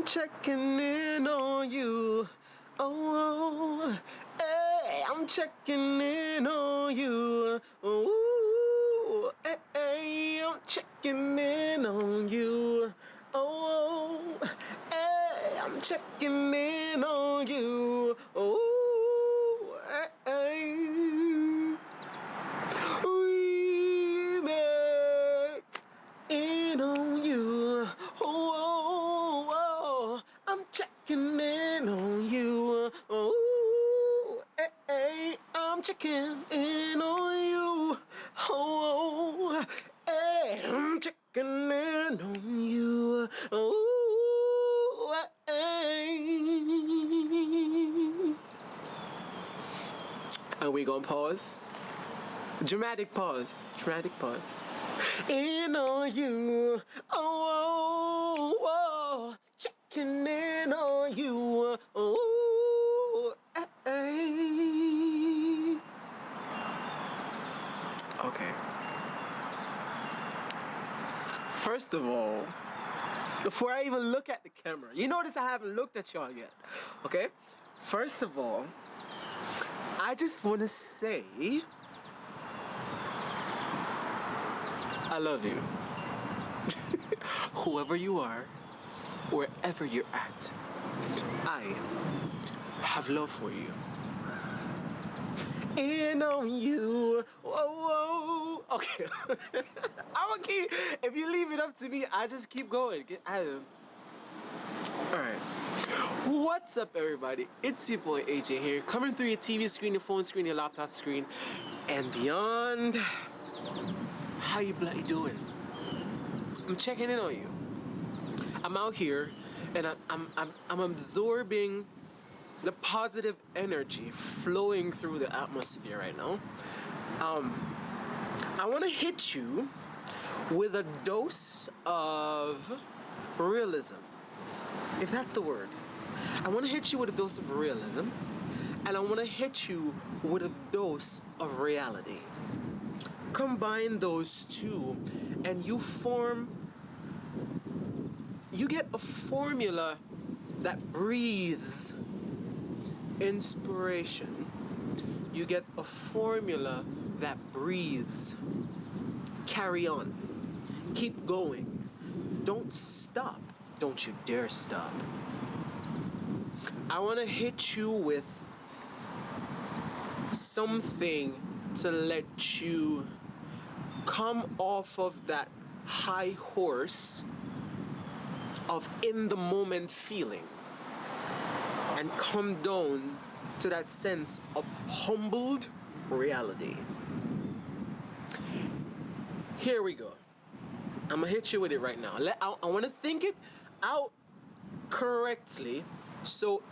checking in on you. Oh, hey, I'm checking in on you. Oh, hey, I'm checking in on you. Oh, hey, I'm checking in on you. Oh, hey, we met in on you. Oh, I'm checking in on you. Oh, hey, I'm checking in on you. Oh, hey, I'm checking in on you. Oh, hey. And we gonna pause. Dramatic pause. Dramatic pause. In on you. Oh, checking in on you. Oh, hey. Okay. First of all, before I even look at the camera, you notice I haven't looked at y'all yet. Okay? First of all, I just want to say I love you. Whoever you are, wherever you're at, I have love for you. In on you. Whoa. Okay. I'm gonna keep. If you leave it up to me, I just keep going. Alright. What's up, everybody? It's your boy AJ here, coming through your TV screen, your phone screen, your laptop screen, and beyond. How you bloody doing? I'm checking in on you. I'm out here, and I'm absorbing the positive energy flowing through the atmosphere right now. I want to hit you with a dose of realism, if that's the word. I want to hit you with a dose of realism, and I want to hit you with a dose of reality. Combine those two, and you get a formula that breathes inspiration. You get a formula that breathes carry on, keep going, don't stop, don't you dare stop. I want to hit you with something to let you come off of that high horse of in the moment feeling and come down to that sense of humbled reality. Here we go. I'm gonna hit you with it right now. I want to think it out correctly so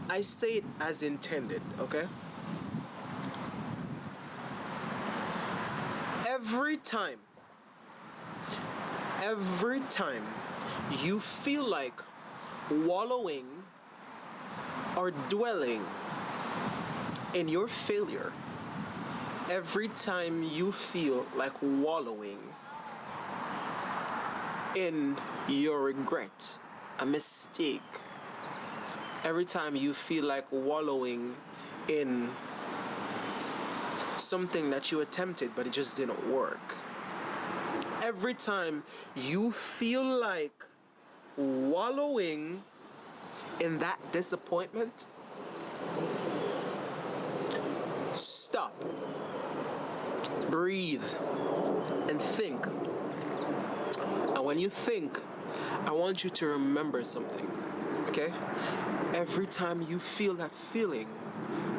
I say it as intended, okay? Every time you feel like wallowing or dwelling in your failure, every time you feel like wallowing in your regret, a mistake, every time you feel like wallowing in something that you attempted but it just didn't work, every time you feel like wallowing in that disappointment, stop, breathe, and think. And when you think, I want you to remember something, okay? Every time you feel that feeling,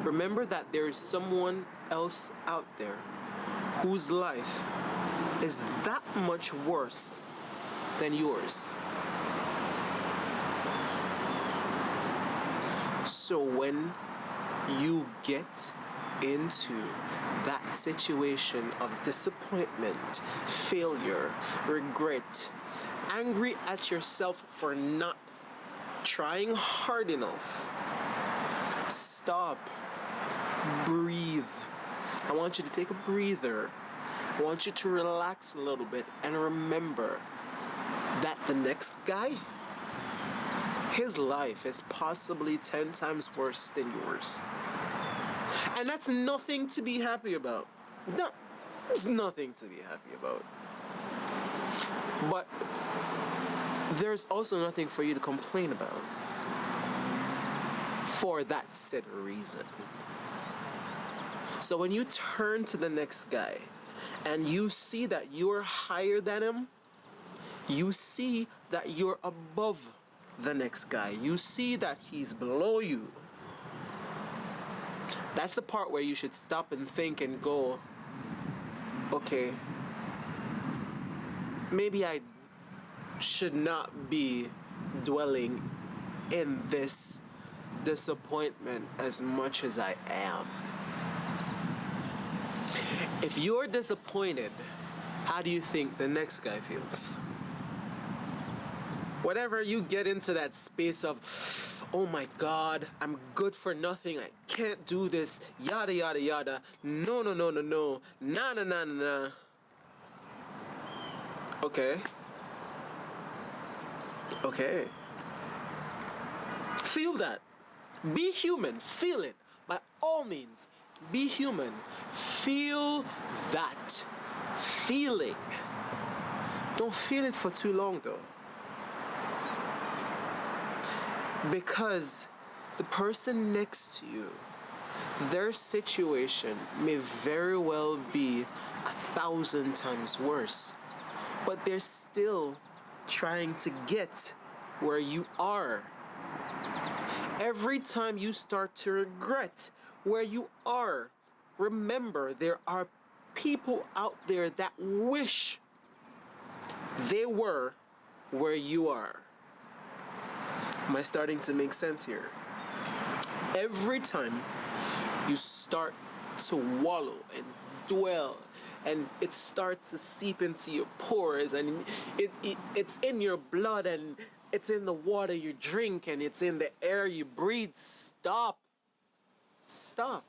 remember that there is someone else out there whose life is that much worse than yours. So when you get into that situation of disappointment, failure, regret, angry at yourself for not trying hard enough, stop, breathe. I want you to take a breather. I want you to relax a little bit and remember that the next guy his life is possibly 10 times worse than yours. And that's nothing to be happy about. No, there's nothing to be happy about. But there's also nothing for you to complain about for that said reason. So when you turn to the next guy and you see that you're higher than him, you see that you're above the next guy, you see that he's below you, that's the part where you should stop and think and go, okay, maybe I should not be dwelling in this disappointment as much as I am. If you're disappointed, how do you think the next guy feels? Whenever you get into that space of, oh my God, I'm good for nothing, I can't do this, yada yada yada, no, no, no, no, no, na na na na na. Okay. Okay. Feel that. Be human. Feel it. By all means, be human. Feel that feeling. Don't feel it for too long though. Because the person next to you, their situation may very well be 1,000 times worse, but they're still trying to get where you are. Every time you start to regret where you are, remember there are people out there that wish they were where you are. Am I starting to make sense here? Every time you start to wallow and dwell, and it starts to seep into your pores, and it's in your blood, and it's in the water you drink, and it's in the air you breathe. Stop. Stop.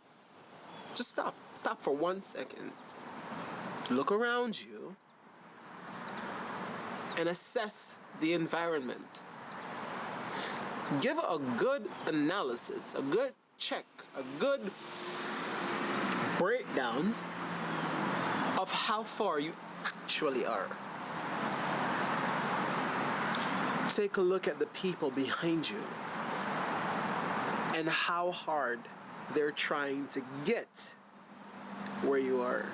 Just stop. Stop for 1 second. Look around you and assess the environment. Give a good analysis, a good check, a good breakdown of how far you actually are. Take a look at the people behind you and how hard they're trying to get where you are.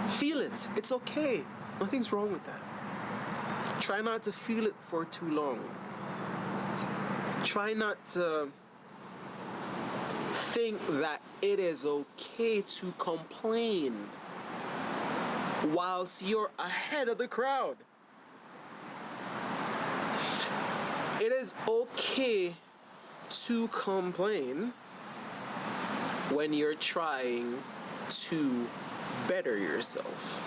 Feel it. It's okay. Nothing's wrong with that. Try not to feel it for too long. Try not to think that it is okay to complain whilst you're ahead of the crowd. It is okay to complain when you're trying to better yourself.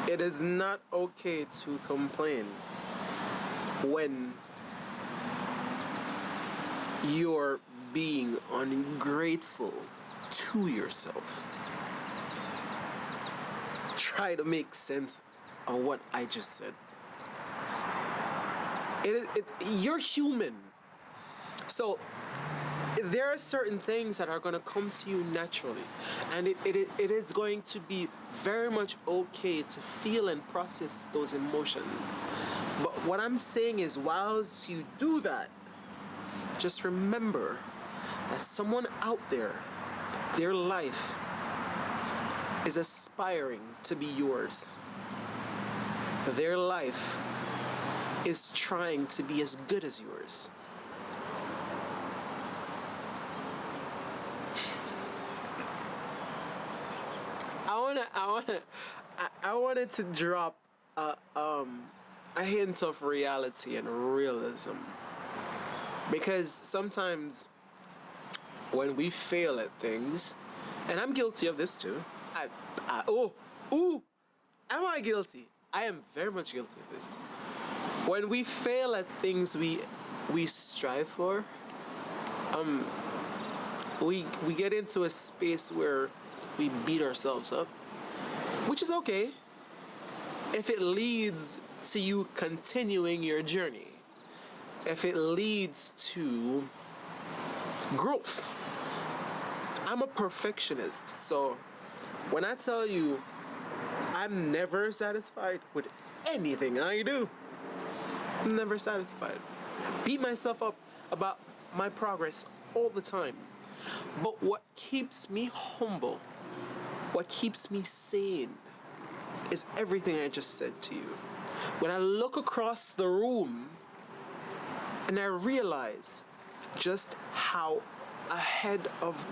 It is not okay to complain when you're being ungrateful to yourself. Try to make sense of what I just said. You're human. So there are certain things that are going to come to you naturally, and it is going to be very much okay to feel and process those emotions. But what I'm saying is, whilst you do that, just remember that someone out there, their life is aspiring to be yours. Their life is trying to be as good as yours. I wanted to drop a hint of reality and realism, because sometimes when we fail at things, and I'm guilty of this too. Am I guilty? I am very much guilty of this. When we fail at things we strive for, we get into a space where we beat ourselves up, which is okay. if it leads to you continuing your journey, if it leads to growth. I'm a perfectionist, so when I tell you I'm never satisfied with anything I do, I'm never satisfied. Beat myself up about my progress all the time. But what keeps me humble, what keeps me sane, is everything I just said to you. When I look across the room and I realize just how ahead of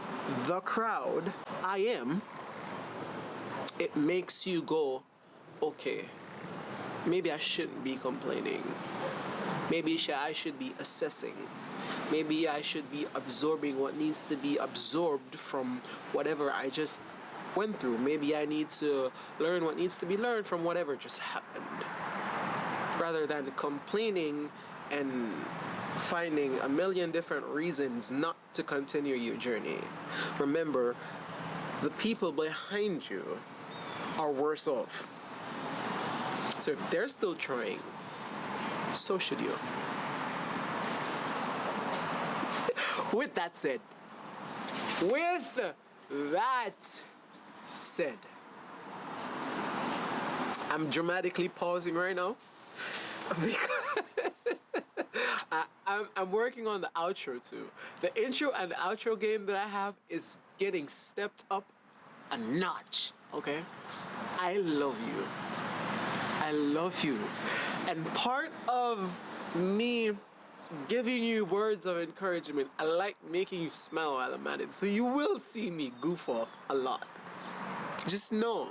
the crowd I am, it makes you go, okay, maybe I shouldn't be complaining. Maybe I should be assessing. Maybe I should be absorbing what needs to be absorbed from whatever I just went through. Maybe I need to learn what needs to be learned from whatever just happened. Rather than complaining and finding a million different reasons not to continue your journey. Remember, the people behind you are worse off. So if they're still trying, so should you. With that said, I'm dramatically pausing right now because I'm working on the outro too. The intro and the outro game that I have is getting stepped up a notch, okay? I love you. I love you. And part of me giving you words of encouragement, I like making you smile while I'm at it. So you will see me goof off a lot. Just know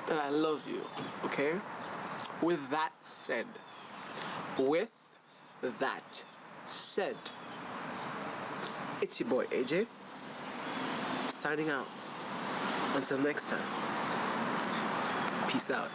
that I love you, okay? With that said, it's your boy AJ, signing out. Until next time, peace out.